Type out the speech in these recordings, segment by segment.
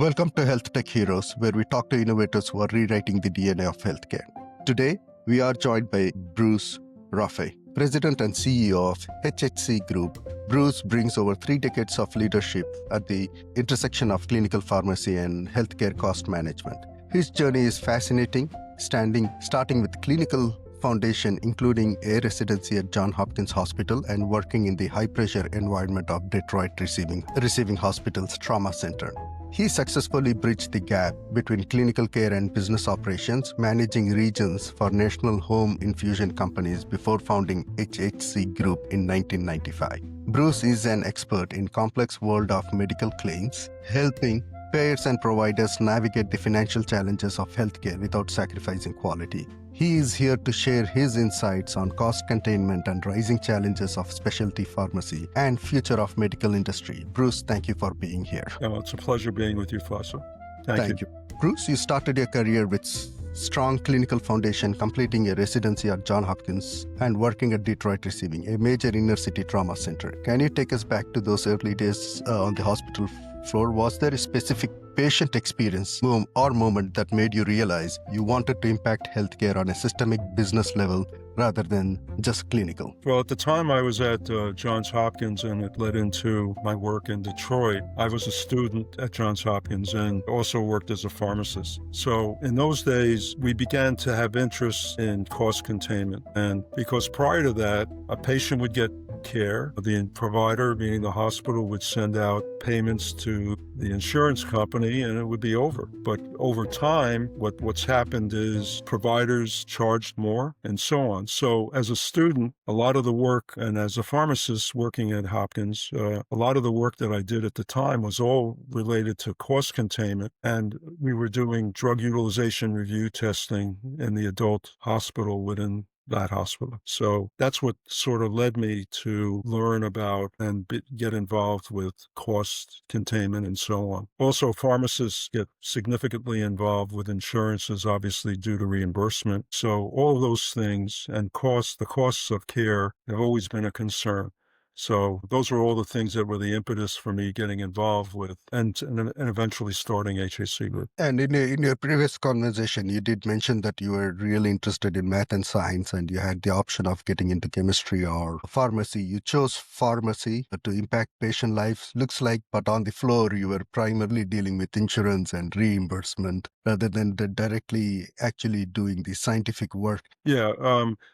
Welcome to Health Tech Heroes, where we talk to innovators who are rewriting the DNA of healthcare. Today, we are joined by Bruce Roffe, President and CEO of H.H.C. Group. Bruce brings over 3 decades of leadership at the intersection of clinical pharmacy and healthcare cost management. His journey is fascinating, starting with clinical foundation, including a residency at Johns Hopkins Hospital and working in the high-pressure environment of Detroit Receiving Hospital's Trauma Center. He successfully bridged the gap between clinical care and business operations, managing regions for national home infusion companies before founding H.H.C. Group in 1995. Bruce is an expert in complex world of medical claims, helping payers and providers navigate the financial challenges of healthcare without sacrificing quality. He is here to share his insights on cost containment and rising challenges of specialty pharmacy and future of medical industry. Bruce, thank you for being here. Oh, it's a pleasure being with you, Foster. Thank you. Bruce, you started your career with strong clinical foundation, completing a residency at Johns Hopkins and working at Detroit Receiving, a major inner-city trauma center. Can you take us back to those early days on the hospital floor? Was there a specific patient experience or moment that made you realize you wanted to impact healthcare on a systemic business level rather than just clinical? Well, at the time I was at Johns Hopkins, and it led into my work in Detroit. I was a student at Johns Hopkins and also worked as a pharmacist. So in those days, we began to have interest in cost containment. And because prior to that, a patient would get care. The provider, meaning the hospital, would send out payments to the insurance company and it would be over. But over time, what's happened is providers charged more and so on. So as a student, a lot of the work, and as a pharmacist working at Hopkins, a lot of the work that I did at the time was all related to cost containment. And we were doing drug utilization review testing in the adult hospital within that hospital. So that's what sort of led me to learn about and get involved with cost containment and so on. Also, pharmacists get significantly involved with insurances, obviously due to reimbursement. So all of those things and the costs of care have always been a concern. So those were all the things that were the impetus for me getting involved with and eventually starting H.H.C. Group. And in your previous conversation, you did mention that you were really interested in math and science, and you had the option of getting into chemistry or pharmacy. You chose pharmacy to impact patient lives, looks like, but on the floor, you were primarily dealing with insurance and reimbursement rather than directly actually doing the scientific work. Yeah,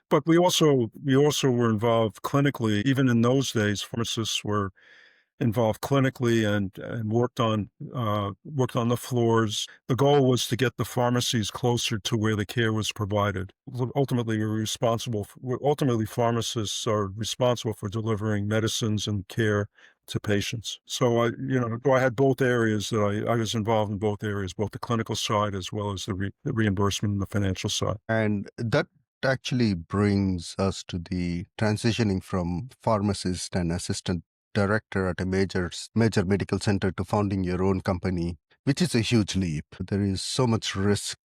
but we also were involved clinically. Even in those days, pharmacists were involved clinically and worked on the floors. The goal was to get the pharmacies closer to where the care was provided. Ultimately, pharmacists are responsible for delivering medicines and care to patients. So I had both areas that I was involved in both areas, both the clinical side as well as the reimbursement and the financial side. And that actually brings us to the transitioning from pharmacist and assistant director at a major medical center to founding your own company, which is a huge leap. There is so much risk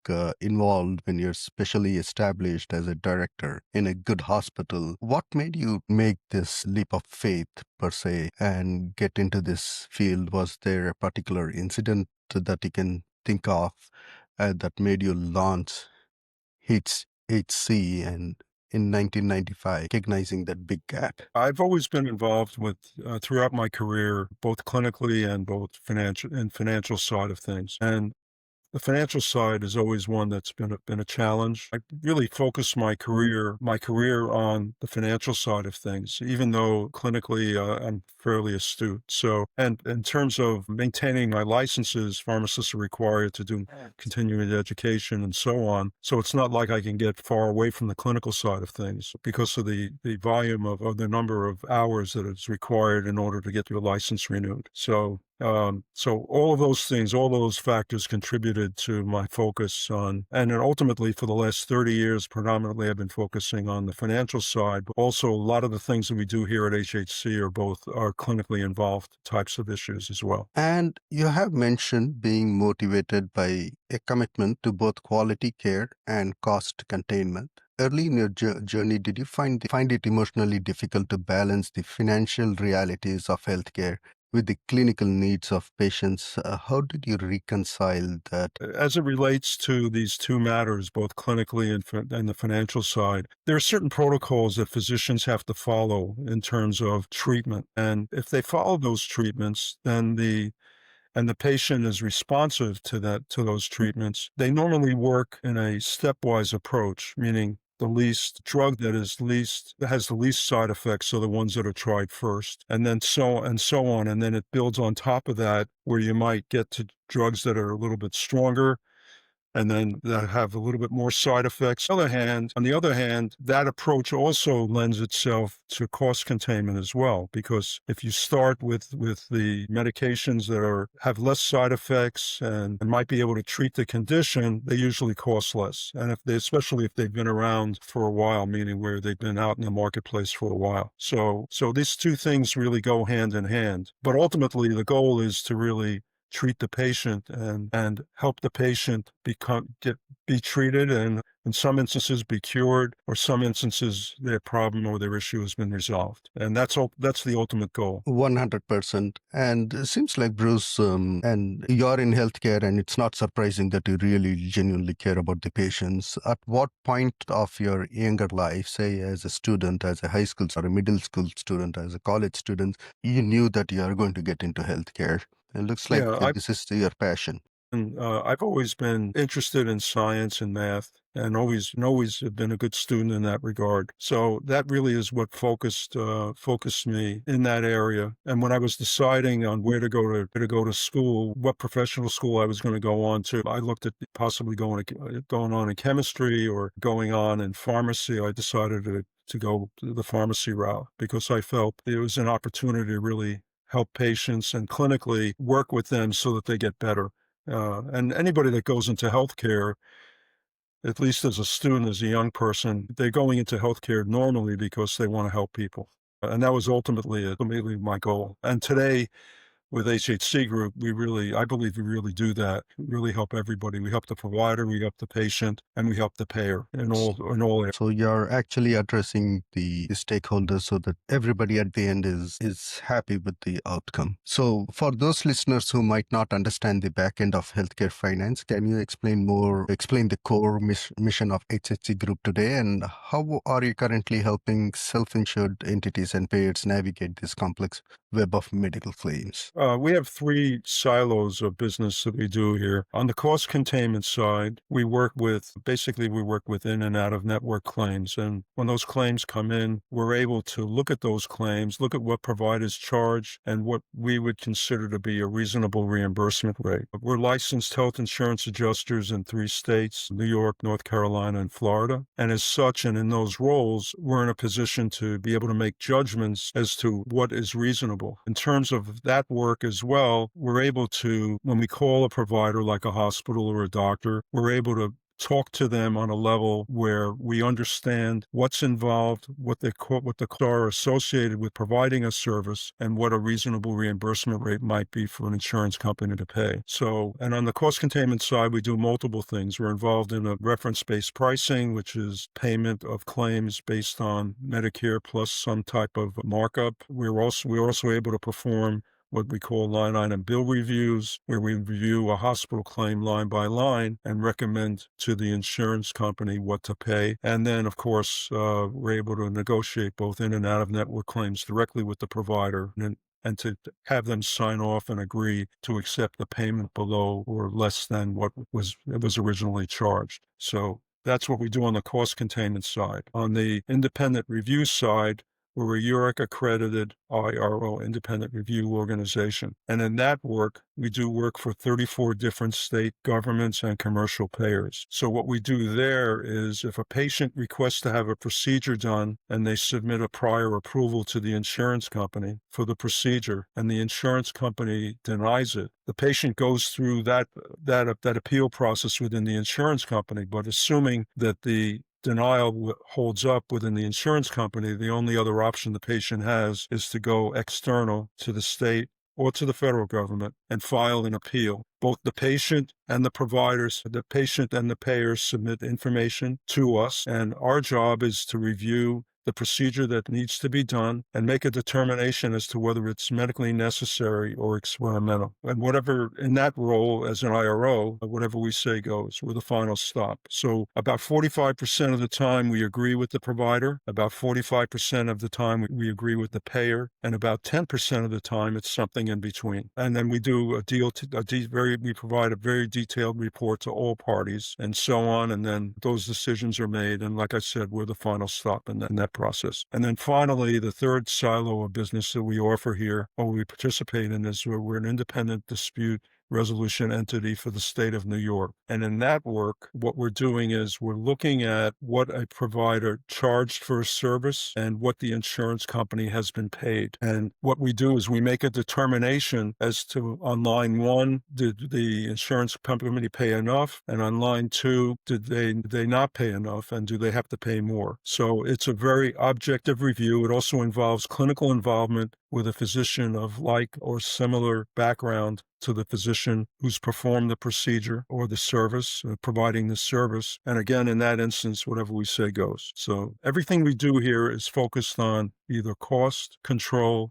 involved when you're specially established as a director in a good hospital. What made you make this leap of faith, per se, and get into this field? Was there a particular incident that you can think of that made you launch H.C. and in 1995, recognizing that big gap? I've always been involved with, throughout my career, both clinically and both financial side of things. And the financial side is always one that's been a challenge. I really focused my career on the financial side of things, even though clinically I'm fairly astute. So, and in terms of maintaining my licenses, pharmacists are required to do continuing education and so on. So it's not like I can get far away from the clinical side of things because of the volume of the number of hours that is required in order to get your license renewed. So all of those things, all of those factors contributed to my focus on, and then ultimately for the last 30 years, predominantly I've been focusing on the financial side, but also a lot of the things that we do here at H.H.C. are clinically involved types of issues as well. And you have mentioned being motivated by a commitment to both quality care and cost containment. Early in your journey, did you find it emotionally difficult to balance the financial realities of healthcare with the clinical needs of patients. How did you reconcile that? As it relates to these two matters, both clinically and the financial side, there are certain protocols that physicians have to follow in terms of treatment. And if they follow those treatments, then the patient is responsive to those treatments. They normally work in a stepwise approach, meaning the least drug that has the least side effects are the ones that are tried first, and then so on. And then it builds on top of that, where you might get to drugs that are a little bit stronger and then that have a little bit more side effects. On the other hand, that approach also lends itself to cost containment as well, because if you start with the medications that have less side effects and might be able to treat the condition, they usually cost less. And especially if they've been around for a while, meaning where they've been out in the marketplace for a while. So these two things really go hand in hand. But ultimately, the goal is to really treat the patient and help the patient be treated, and in some instances be cured, or some instances their problem or their issue has been resolved. And that's the ultimate goal. 100%. And it seems like Bruce, and you're in healthcare, and it's not surprising that you really genuinely care about the patients. At what point of your younger life, say as a student, as a high school or a middle school student, as a college student, you knew that you are going to get into healthcare? It looks like Yeah, this is your passion. I've always been interested in science and math, and always have been a good student in that regard. So that really is what focused me in that area. And when I was deciding on where to go to school, what professional school I was going to go on to, I looked at possibly going on in chemistry or going on in pharmacy. I decided to go the pharmacy route because I felt it was an opportunity to really help patients and clinically work with them so that they get better. And anybody that goes into healthcare, at least as a student, as a young person, they're going into healthcare normally because they want to help people. And that was ultimately my goal. And today, with H.H.C. Group, I believe we really do that. We really help everybody. We help the provider, we help the patient, and we help the payer in all areas. So you're actually addressing the stakeholders so that everybody at the end is happy with the outcome. So for those listeners who might not understand the back end of healthcare finance, can you explain the core mission of H.H.C. Group today, and how are you currently helping self-insured entities and payers navigate this complex web of medical claims? We have three silos of business that we do here. On the cost containment side, we work with in and out of network claims. And when those claims come in, we're able to look at those claims, look at what providers charge and what we would consider to be a reasonable reimbursement rate. We're licensed health insurance adjusters in 3 states, New York, North Carolina, and Florida. And as such, and in those roles, we're in a position to be able to make judgments as to what is reasonable. In terms of that work as well, we're able to, when we call a provider like a hospital or a doctor, we're able to talk to them on a level where we understand what's involved, what the costs are associated with providing a service, and what a reasonable reimbursement rate might be for an insurance company to pay. So, and on the cost containment side, we do multiple things. We're involved in a reference-based pricing, which is payment of claims based on Medicare plus some type of markup. We're also able to perform what we call line item bill reviews, where we review a hospital claim line by line and recommend to the insurance company what to pay. And then, of course, we're able to negotiate both in and out of network claims directly with the provider and to have them sign off and agree to accept the payment below or less than what was originally charged. So that's what we do on the cost containment side. On the independent review side, we're a UREC accredited IRO, independent review organization. And in that work, we do work for 34 different state governments and commercial payers. So what we do there is if a patient requests to have a procedure done and they submit a prior approval to the insurance company for the procedure and the insurance company denies it, the patient goes through that appeal process within the insurance company, but assuming that the denial holds up within the insurance company, the only other option the patient has is to go external to the state or to the federal government and file an appeal. Both the patient and the providers, the patient and the payers submit information to us, and our job is to review the procedure that needs to be done and make a determination as to whether it's medically necessary or experimental. And whatever in that role as an IRO, whatever we say goes. We're the final stop. So about 45% of the time we agree with the provider, about 45% of the time we agree with the payer, and about 10% of the time it's something in between. And then we do we provide a very detailed report to all parties and so on. And then those decisions are made. And like I said, we're the final stop in that process. And then finally, the third silo of business that we offer here, or we participate in, is where we're an independent dispute resolution entity for the state of New York. And in that work, what we're doing is we're looking at what a provider charged for a service and what the insurance company has been paid. And what we do is we make a determination as to, on line one, did the insurance company pay enough? And on line two, did they not pay enough? And do they have to pay more? So it's a very objective review. It also involves clinical involvement with a physician of like or similar background to the physician who's performed the procedure or the service, providing the service. And again, in that instance, whatever we say goes. So everything we do here is focused on either cost control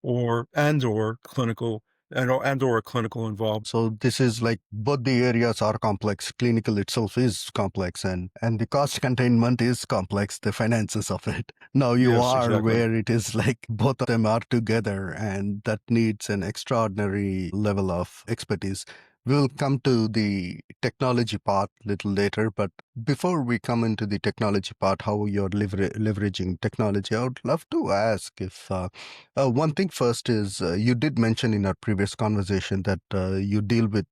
or clinical or a clinical involvement. So this is like both the areas are complex. Clinical itself is complex, and the cost containment is complex, the finances of it. Now you Yes, are exactly. where it is like both of them are together, and that needs an extraordinary level of expertise. We'll come to the technology part a little later, but before we come into the technology part, how you're leveraging technology, I would love to ask if one thing first is you did mention in our previous conversation that you deal with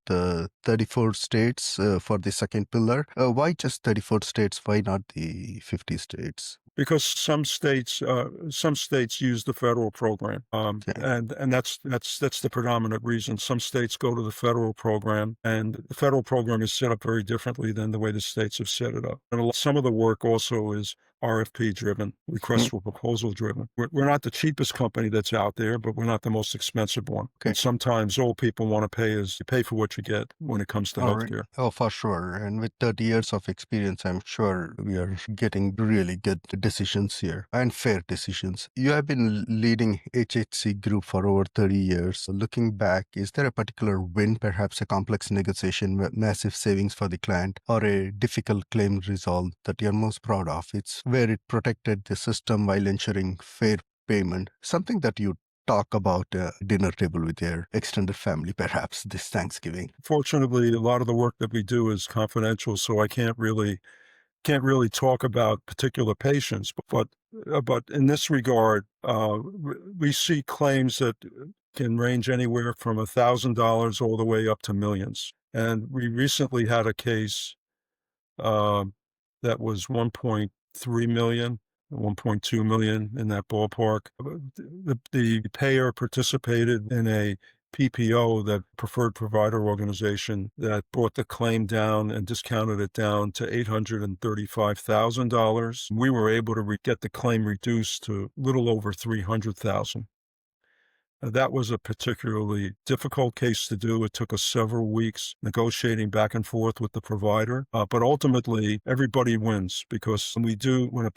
34 states for the second pillar. Why just 34 states? Why not the 50 states? Because some states use the federal program, Okay. and that's the predominant reason. Some states go to the federal program, and the federal program is set up very differently than the way the states have set it up. And some of the work also is RFP driven, request for proposal driven. We're not the cheapest company that's out there, but we're not the most expensive one. Okay. And sometimes all people want to pay is you pay for what you get when it comes to All right. healthcare. Oh, for sure. And with 30 years of experience, I'm sure we are getting really good decisions here and fair decisions. You have been leading H.H.C. Group for over 30 years. Looking back, is there a particular win, perhaps a complex negotiation, massive savings for the client, or a difficult claim resolved that you're most proud of? It's where it protected the system while ensuring fair payment, something that you talk about dinner table with your extended family, perhaps this Thanksgiving. Fortunately, a lot of the work that we do is confidential, so I can't really talk about particular patients. But in this regard, we see claims that can range anywhere from $1,000 all the way up to millions. And we recently had a case that was 1.3 million, 1.2 million, in that ballpark. The payer participated in a PPO, that preferred provider organization, that brought the claim down and discounted it down to $835,000. We were able to get the claim reduced to a little over $300,000. That was a particularly difficult case to do. It took us several weeks negotiating back and forth with the provider. But ultimately, everybody wins, because when a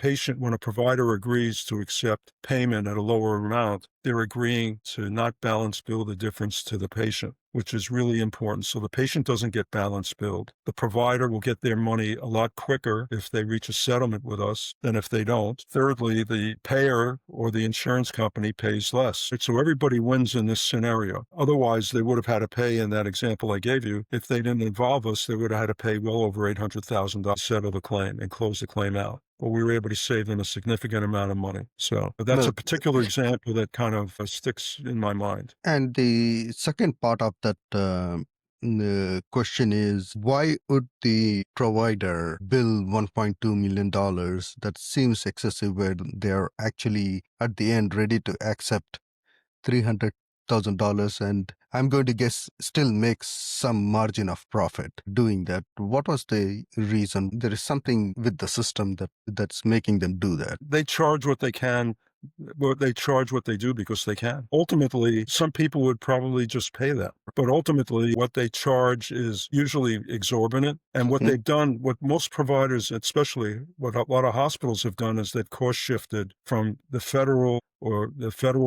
provider agrees to accept payment at a lower amount, they're agreeing to not balance bill the difference to the patient, which is really important. So the patient doesn't get balance billed. The provider will get their money a lot quicker if they reach a settlement with us than if they don't. Thirdly, the payer or the insurance company pays less. So everybody wins in this scenario. Otherwise, they would have had to pay, in that example I gave you, if they didn't involve us, they would have had to pay well over $800,000 to settle the claim and close the claim out. But we were able to save them a significant amount of money. So that's a particular example that kind of sticks in my mind. And the second part of that the question is, why would the provider bill $1.2 million? That seems excessive, where they're actually at the end ready to accept $300,000, and I'm going to guess still makes some margin of profit doing that. What was the reason? There is something with the system that's making them do that. They charge what they can well, they charge what they do because they can. Ultimately, some people would probably just pay that. But ultimately, what they charge is usually exorbitant. And what Mhm. they've done, what most providers, especially what a lot of hospitals have done, is they've cost shifted from the federal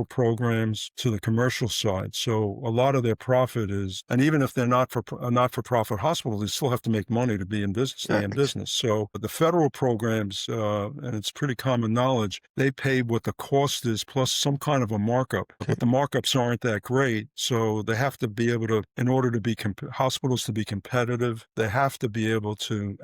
programs to the commercial side. So a lot of their profit is, and even if they're not for a not-for-profit hospital, they still have to make money to be in business, stay in business. So the federal programs, and it's pretty common knowledge, they pay what the cost is plus some kind of a markup. But the markups aren't that great, so they have to be able to, in order to be hospitals to be competitive, they have to be able to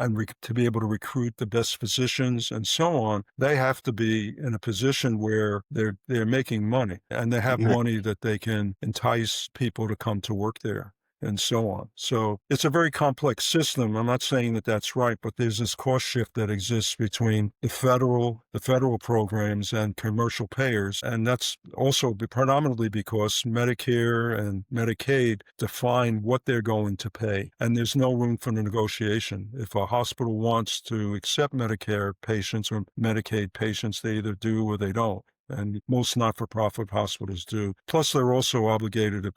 to be able to recruit the best physicians and so on. They have to be in a position where they're making money and they have Yeah. money that they can entice people to come to work there and so on. So it's a very complex system. I'm not saying that that's right, but there's this cost shift that exists between the federal programs and commercial payers. And that's also predominantly because Medicare and Medicaid define what they're going to pay. And there's no room for negotiation. If a hospital wants to accept Medicare patients or Medicaid patients, they either do or they don't. And most not-for-profit hospitals do. Plus, they're also obligated to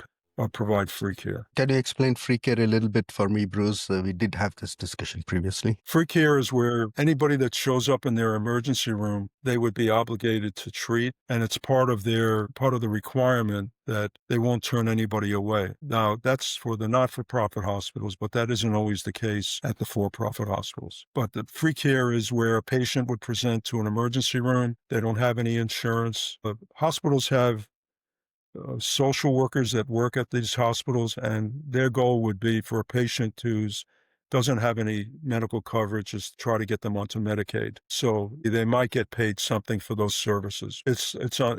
provide free care. Can you explain free care a little bit for me, Bruce? We did have this discussion previously. Free care is where anybody that shows up in their emergency room, they would be obligated to treat, and it's part of the requirement that they won't turn anybody away. Now, that's for the not-for-profit hospitals, but that isn't always the case at the for-profit hospitals. But the free care is where a patient would present to an emergency room. They don't have any insurance. Hospitals have social workers that work at these hospitals, and their goal would be for a patient who's doesn't have any medical coverage is to try to get them onto Medicaid. So they might get paid something for those services. It'll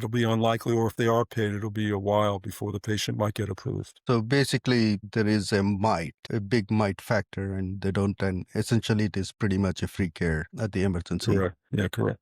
be unlikely, or if they are paid, it'll be a while before the patient might get approved. So basically, there is a big might factor, and they don't, and essentially it is pretty much a free care at the emergency Correct. Yeah, correct.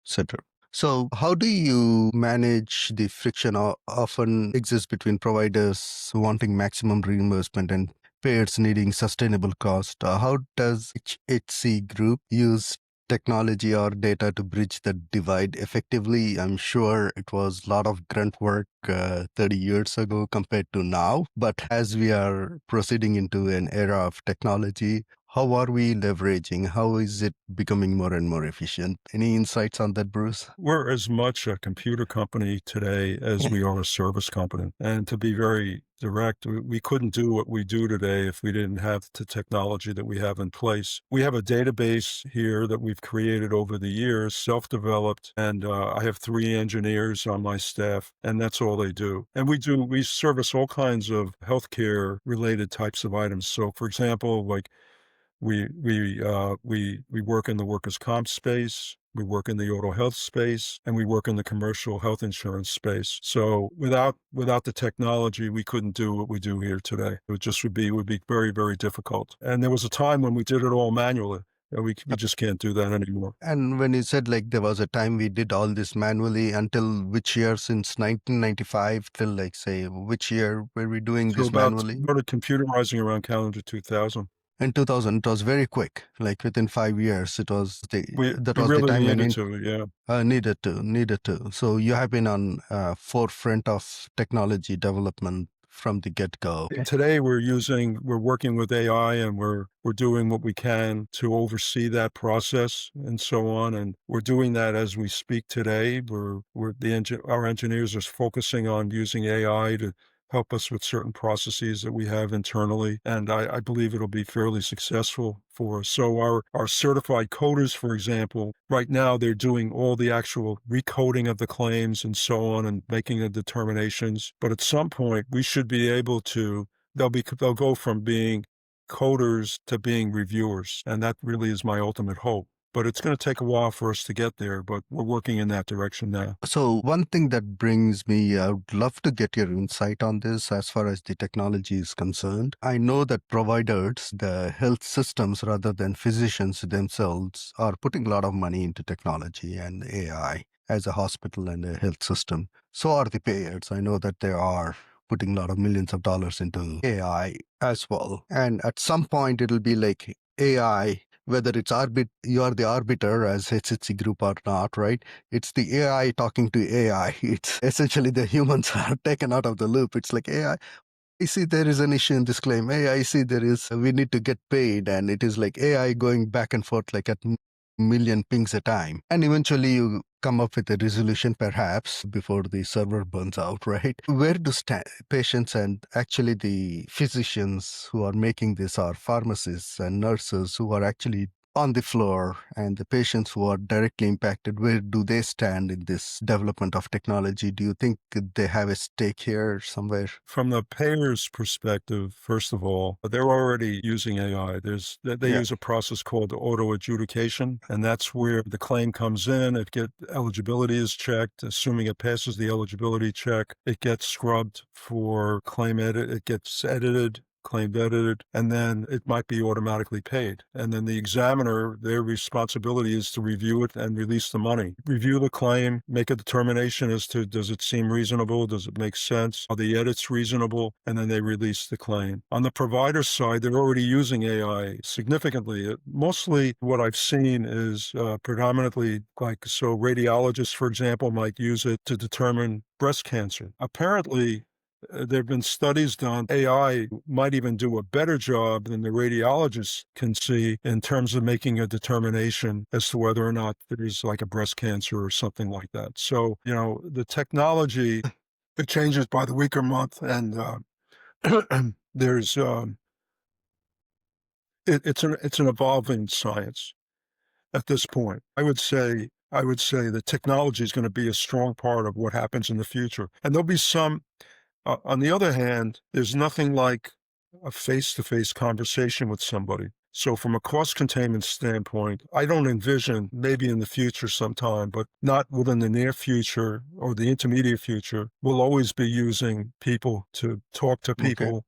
center. So how do you manage the friction often exists between providers wanting maximum reimbursement and payers needing sustainable cost? How does H.H.C. Group use technology or data to bridge the divide effectively? I'm sure it was a lot of grunt work 30 years ago compared to now, but as we are proceeding into an era of technology, how are we leveraging? How is it becoming more and more efficient? Any insights on that, Bruce? We're as much a computer company today as we are a service company. And to be very direct, we couldn't do what we do today if we didn't have the technology that we have in place. We have a database here that we've created over the years, self-developed, and I have 3 engineers on my staff, and that's all they do. And we service all kinds of healthcare related types of items. So for example, like we work in the workers' comp space, we work in the auto health space, and we work in the commercial health insurance space. So without the technology, we couldn't do what we do here today. It would be very, very difficult. And there was a time when we did it all manually. And we just can't do that anymore. And when you said like there was a time we did all this manually, until which year, since 1995 till like say which year were we doing So this manually? started computerizing around calendar 2000. In 2000, it was very quick. Like within 5 years, it was that We was the really time when needed to, yeah. needed to. So you have been on forefront of technology development from the get-go. Today we're working with AI, and we're doing what we can to oversee that process and so on. And we're doing that as we speak today. Our engineers are focusing on using AI to help us with certain processes that we have internally. And I believe it'll be fairly successful for us. So our certified coders, for example, right now they're doing all the actual recoding of the claims and so on and making the determinations. But at some point we should be able to, they'll go from being coders to being reviewers. And that really is my ultimate hope. But it's going to take a while for us to get there, but we're working in that direction now. So one thing that brings me, I would love to get your insight on this as far as the technology is concerned. I know that providers, the health systems rather than physicians themselves, are putting a lot of money into technology and AI as a hospital and a health system. So are the payers. I know that they are putting a lot of millions of dollars into AI as well. And at some point, it'll be like AI whether you are the arbiter as HHC group or not, right? It's the AI talking to AI. It's essentially the humans are taken out of the loop. It's like AI. I see there is an issue in this claim. Hey, I see we need to get paid. And it is like AI going back and forth like at million pings a time. And eventually you come up with a resolution perhaps before the server burns out, right? Where do patients and actually the physicians who are making this are pharmacists and nurses who are actually on the floor and the patients who are directly impacted, where do they stand in this development of technology? Do you think they have a stake here somewhere? From the payer's perspective, first of all, they're already using AI. They Yeah. use a process called auto adjudication, and that's where the claim comes in. Eligibility is checked. Assuming it passes the eligibility check, it gets scrubbed for claim edit. It gets edited, claimed edited, and then it might be automatically paid. And then the examiner, their responsibility is to review it and release the money. Review the claim, make a determination as to does it seem reasonable? Does it make sense? Are the edits reasonable? And then they release the claim. On the provider side, they're already using AI significantly. Mostly what I've seen is predominantly so radiologists, for example, might use it to determine breast cancer. Apparently, there have been studies done. AI might even do a better job than the radiologists can see in terms of making a determination as to whether or not there's like a breast cancer or something like that. So, the technology, it changes by the week or month, and there's it's an evolving science at this point. I would say the technology is going to be a strong part of what happens in the future, and there'll be some. On the other hand, there's nothing like a face-to-face conversation with somebody. So from a cost containment standpoint, I don't envision maybe in the future sometime, but not within the near future or the intermediate future, we'll always be using people to talk to Okay. people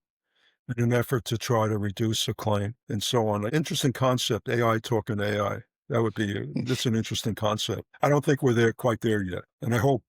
in an effort to try to reduce a claim and so on. An interesting concept, AI talking to AI. That's an interesting concept. I don't think we're quite there yet. And I hope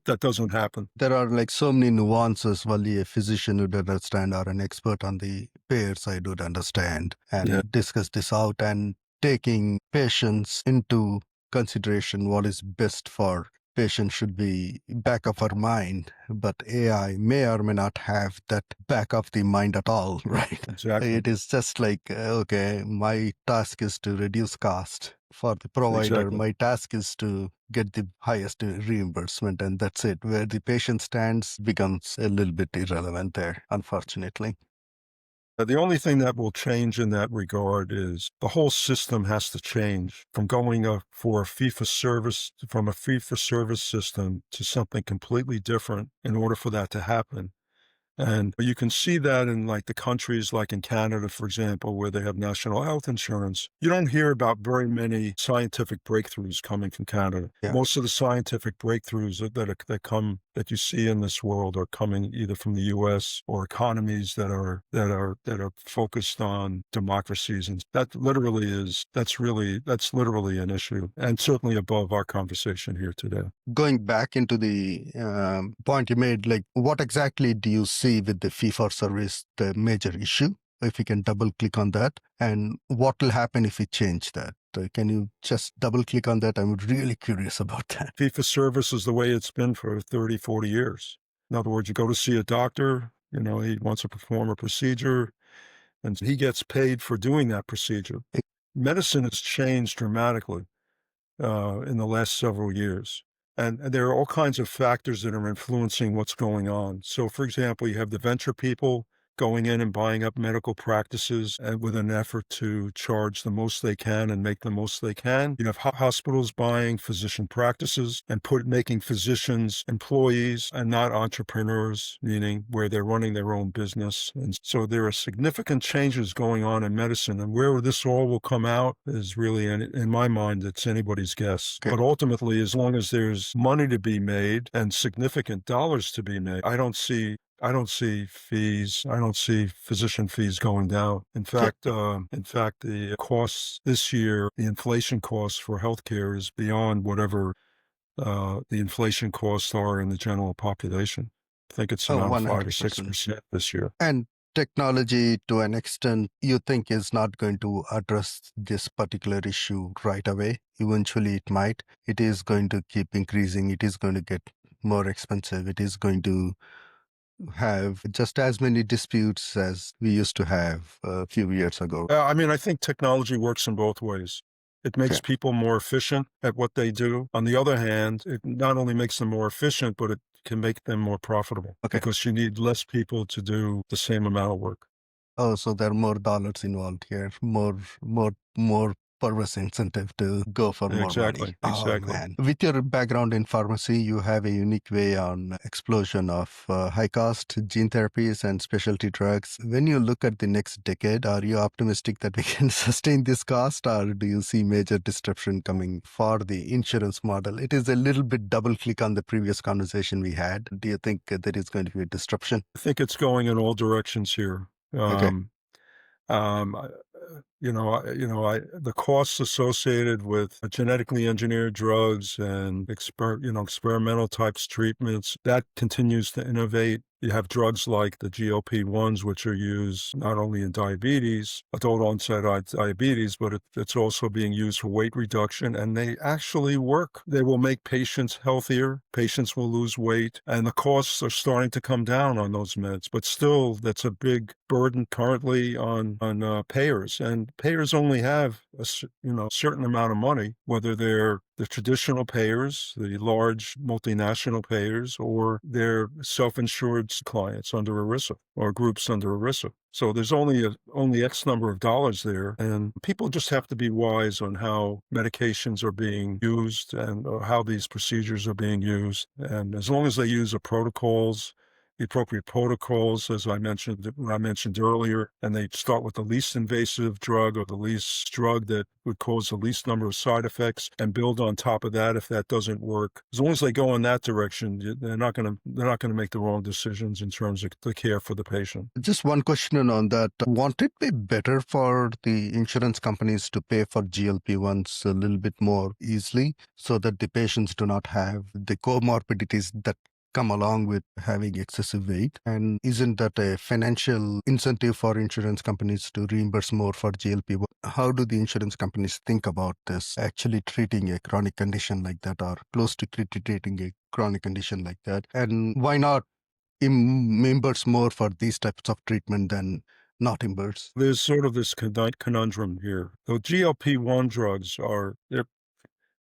that doesn't happen. There are like so many nuances. Only a physician would understand or an expert on the payer side would understand and Yeah. discuss this out and taking patients into consideration. What is best for patient should be back of our mind, but AI may or may not have that back of the mind at all, right? Exactly. It is just like, okay, my task is to reduce cost. For the provider, Exactly. my task is to get the highest reimbursement, and that's it. Where the patient stands becomes a little bit irrelevant there, unfortunately. The only thing that will change in that regard is the whole system has to change from going for a from a fee for service system to something completely different in order for that to happen. And you can see that in like the countries like in Canada, for example, where they have national health insurance. You don't hear about very many scientific breakthroughs coming from Canada. Yeah. Most of the scientific breakthroughs that you see in this world are coming either from the US or economies that are focused on democracies. And that's literally an issue and certainly above our conversation here today. Going back into the point you made, like what exactly do you see with the fee for service, the major issue? If you can double click on that, and what will happen if we change that? Can you just double click on that? I'm really curious about that. Fee for service is the way it's been for 30, 40 years. In other words, you go to see a doctor, he wants to perform a procedure, and he gets paid for doing that procedure. Medicine has changed dramatically in the last several years. And there are all kinds of factors that are influencing what's going on. So, for example, you have the venture people going in and buying up medical practices and with an effort to charge the most they can and make the most they can. You have hospitals buying physician practices and making physicians employees and not entrepreneurs, meaning where they're running their own business. And so there are significant changes going on in medicine, and where this all will come out is really, in my mind, it's anybody's guess. Okay. But ultimately, as long as there's money to be made and significant dollars to be made, I don't see fees. I don't see physician fees going down. In fact, the costs this year, the inflation costs for healthcare is beyond whatever the inflation costs are in the general population. I think it's around 5 or 100%. 6% this year. And technology, to an extent, you think is not going to address this particular issue right away. Eventually, it might. It is going to keep increasing. It is going to get more expensive. It is going to have just as many disputes as we used to have a few years ago. I mean, I think technology works in both ways. It makes Okay. people more efficient at what they do. On the other hand, it not only makes them more efficient, but it can make them more profitable Okay. because you need less people to do the same amount of work. Oh, so there are more dollars involved here, more perverse incentive to go for more money. Exactly, Oh exactly. man. With your background in pharmacy, you have a unique way on explosion of high cost gene therapies and specialty drugs. When you look at the next decade, are you optimistic that we can sustain this cost, or do you see major disruption coming for the insurance model? It is a little bit double click on the previous conversation we had. Do you think there is going to be a disruption? I think it's going in all directions here. Okay. I- the costs associated with genetically engineered drugs and experimental types treatments that continues to innovate. You have drugs like the GLP-1s, which are used not only in diabetes, adult onset diabetes, but it's also being used for weight reduction, and they actually work. They will make patients healthier. Patients will lose weight, and the costs are starting to come down on those meds. But still, that's a big burden currently on payers, and payers only have certain amount of money, whether they're the traditional payers, the large multinational payers, or they're self-insured clients under ERISA or groups under ERISA. So there's only X number of dollars there, and people just have to be wise on how medications are being used and how these procedures are being used. And as long as they use the appropriate protocols, as I mentioned earlier, and they start with the least invasive drug or the least drug that would cause the least number of side effects and build on top of that if that doesn't work. As long as they go in that direction, they're not going to make the wrong decisions in terms of the care for the patient. Just one question on that. Won't it be better for the insurance companies to pay for GLP-1s a little bit more easily so that the patients do not have the comorbidities that come along with having excessive weight? And isn't that a financial incentive for insurance companies to reimburse more for GLP-1? How do the insurance companies think about this, actually treating a chronic condition like that or close to treating a chronic condition like that? And why not reimburse more for these types of treatment than not reimburse? There's sort of this conundrum here. The GLP-1 drugs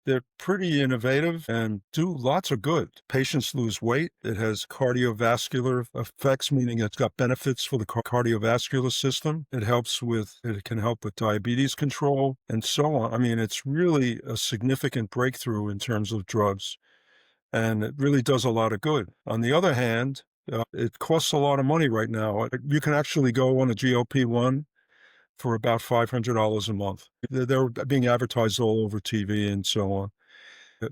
they're pretty innovative and do lots of good. Patients lose weight. It has cardiovascular effects, meaning it's got benefits for the cardiovascular system. It can help with diabetes control and so on. I mean, it's really a significant breakthrough in terms of drugs, and it really does a lot of good. On the other hand, it costs a lot of money right now. You can actually go on a GLP-1 for about $500 a month. They're being advertised all over TV and so on.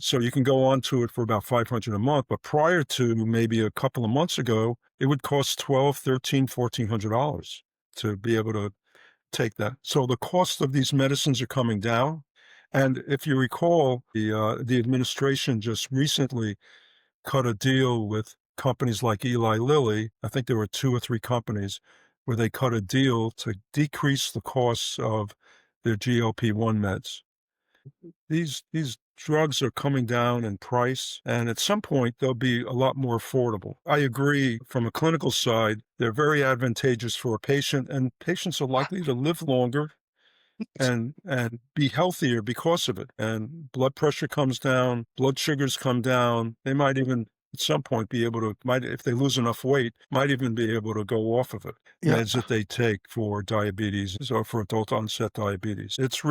So you can go on to it for about $500 a month, but prior to maybe a couple of months ago, it would cost $1,200, $1,300, $1,400 to be able to take that. So the cost of these medicines are coming down. And if you recall, the administration just recently cut a deal with companies like Eli Lilly. I think there were 2 or 3 companies where they cut a deal to decrease the costs of their GLP-1 meds. These drugs are coming down in price, and at some point they'll be a lot more affordable. I agree from a clinical side, they're very advantageous for a patient, and patients are likely to live longer and be healthier because of it. And blood pressure comes down, blood sugars come down. They might even at some point be able to, if they lose enough weight, might even be able to go off of it. Yeah. Meds that they take for diabetes or for adult onset diabetes. It's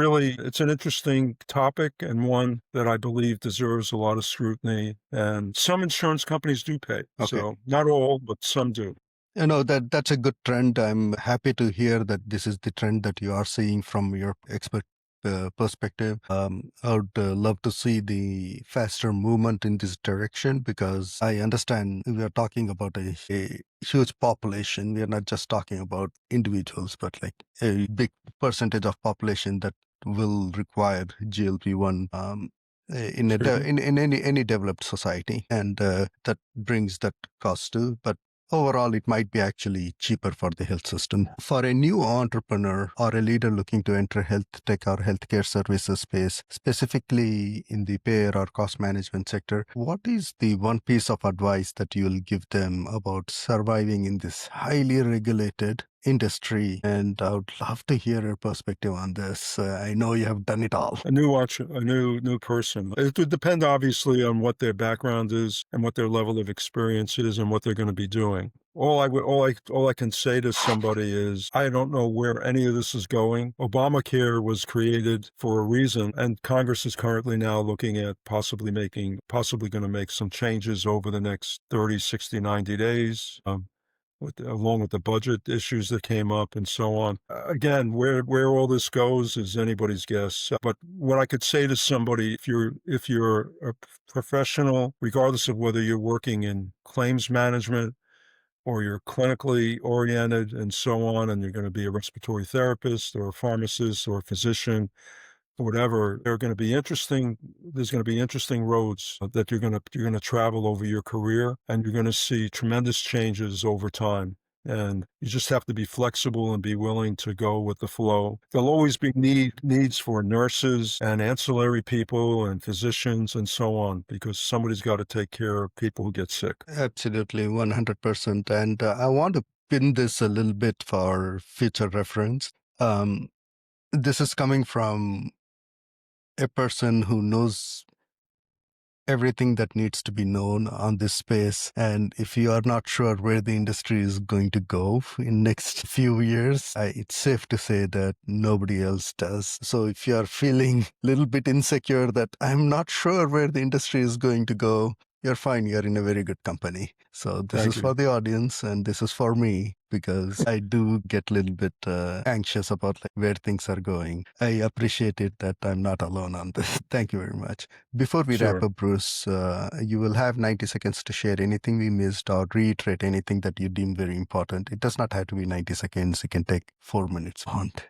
an interesting topic and one that I believe deserves a lot of scrutiny. And some insurance companies do pay. Okay. So not all, but some do. That's a good trend. I'm happy to hear that this is the trend that you are seeing from your expert perspective. I would love to see the faster movement in this direction, because I understand we are talking about a huge population. We are not just talking about individuals, but like a big percentage of population that will require GLP-1 in Excuse me? in any developed society, and that brings that cost too. But overall it might be actually cheaper for the health system. For a new entrepreneur or a leader looking to enter health tech or healthcare services space, specifically in the payer or cost management sector, what is the one piece of advice that you'll give them about surviving in this highly regulated industry? And I would love to hear your perspective on this. I know you have done it all. A new person. It would depend obviously on what their background is and what their level of experience is and what they're going to be doing. All I can say to somebody is, I don't know where any of this is going. Obamacare was created for a reason, and Congress is currently now looking at possibly going to make some changes over the next 30, 60, 90 days. Along with the budget issues that came up and so on. Again, where all this goes is anybody's guess. But what I could say to somebody, if you're a professional, regardless of whether you're working in claims management or you're clinically oriented and so on, and you're going to be a respiratory therapist or a pharmacist or a physician, whatever, there's going to be interesting roads that you're going to travel over your career, and you're going to see tremendous changes over time. And you just have to be flexible and be willing to go with the flow. There'll always be needs for nurses and ancillary people and physicians and so on, because somebody's got to take care of people who get sick. Absolutely, 100%. And I want to pin this a little bit for future reference. This is coming from a person who knows everything that needs to be known on this space. And if you are not sure where the industry is going to go in next few years, it's safe to say that nobody else does. So if you are feeling a little bit insecure that I'm not sure where the industry is going to go, you're fine. You're in a very good company. So this Thank is you. for the audience, and this is for me, because I do get a little bit anxious about where things are going. I appreciate it that I'm not alone on this. Thank you very much. Before we wrap Sure. up, Bruce, you will have 90 seconds to share anything we missed or reiterate anything that you deem very important. It does not have to be 90 seconds. It can take 4 minutes.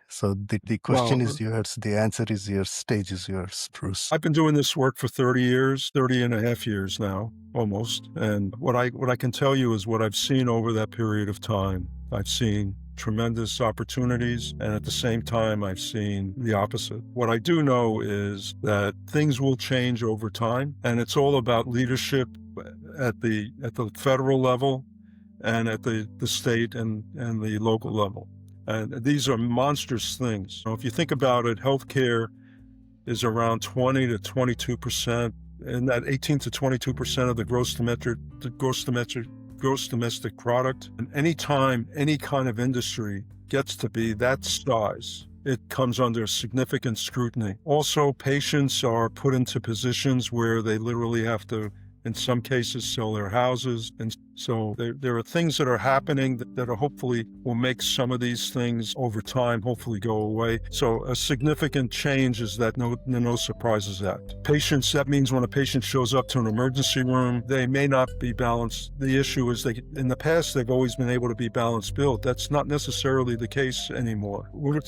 So the question is yours. The answer is yours. Stage is yours, Bruce. I've been doing this work for 30 and a half years now, almost. And what I can tell you is what I've seen over that period of time. I've seen tremendous opportunities, and at the same time, I've seen the opposite. What I do know is that things will change over time, and it's all about leadership at the federal level and at the state and the local level. And these are monstrous things. If you think about it, healthcare is around 20 to 22%, and that 18 to 22% of the gross domestic product. And anytime any kind of industry gets to be that size, it comes under significant scrutiny. Also, patients are put into positions where they literally have to, in some cases, sell their houses. And so there are things that are happening that are hopefully will make some of these things over time hopefully go away. So a significant change is that no surprises that. Patients, that means when a patient shows up to an emergency room, they may not be balanced. The issue is in the past, they've always been able to be balance billed. That's not necessarily the case anymore. We're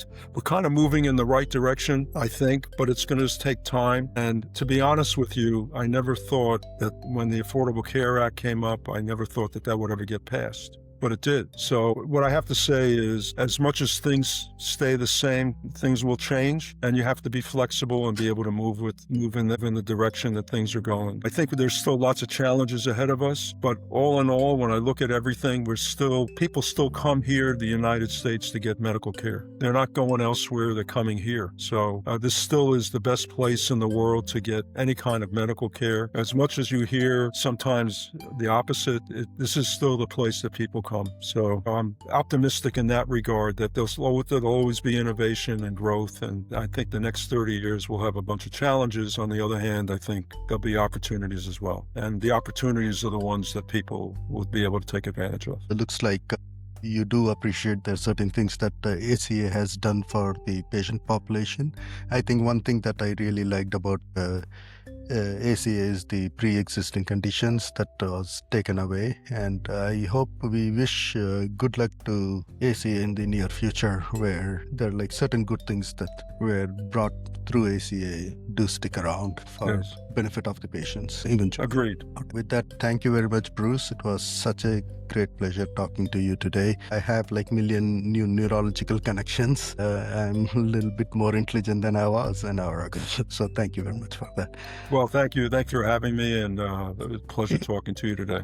kind of moving in the right direction, I think, but it's going to take time. And to be honest with you, I never thought that when the Affordable Care Act came up, I never thought that would ever get passed, but it did. So what I have to say is, as much as things stay the same, things will change, and you have to be flexible and be able to move in the direction that things are going. I think there's still lots of challenges ahead of us, but all in all, when I look at everything, people still come here to the United States to get medical care. They're not going elsewhere, they're coming here. So this still is the best place in the world to get any kind of medical care. As much as you hear sometimes the opposite, this is still the place that people come. So I'm optimistic in that regard that there'll always be innovation and growth. And I think the next 30 years will have a bunch of challenges. On the other hand, I think there'll be opportunities as well. And the opportunities are the ones that people will be able to take advantage of. It looks like you do appreciate there are certain things that ACA has done for the patient population. I think one thing that I really liked about ACA is the pre-existing conditions that was taken away, and I hope we wish good luck to ACA in the near future, where there are certain good things that were brought through ACA do stick around for benefit of the patients eventually. Agreed. With that, thank you very much, Bruce. It was such a great pleasure talking to you today. I have like million new neurological connections. I'm a little bit more intelligent than I was an hour ago. So thank you very much for that. Well, thank you. Thanks for having me, and it was a pleasure talking to you today.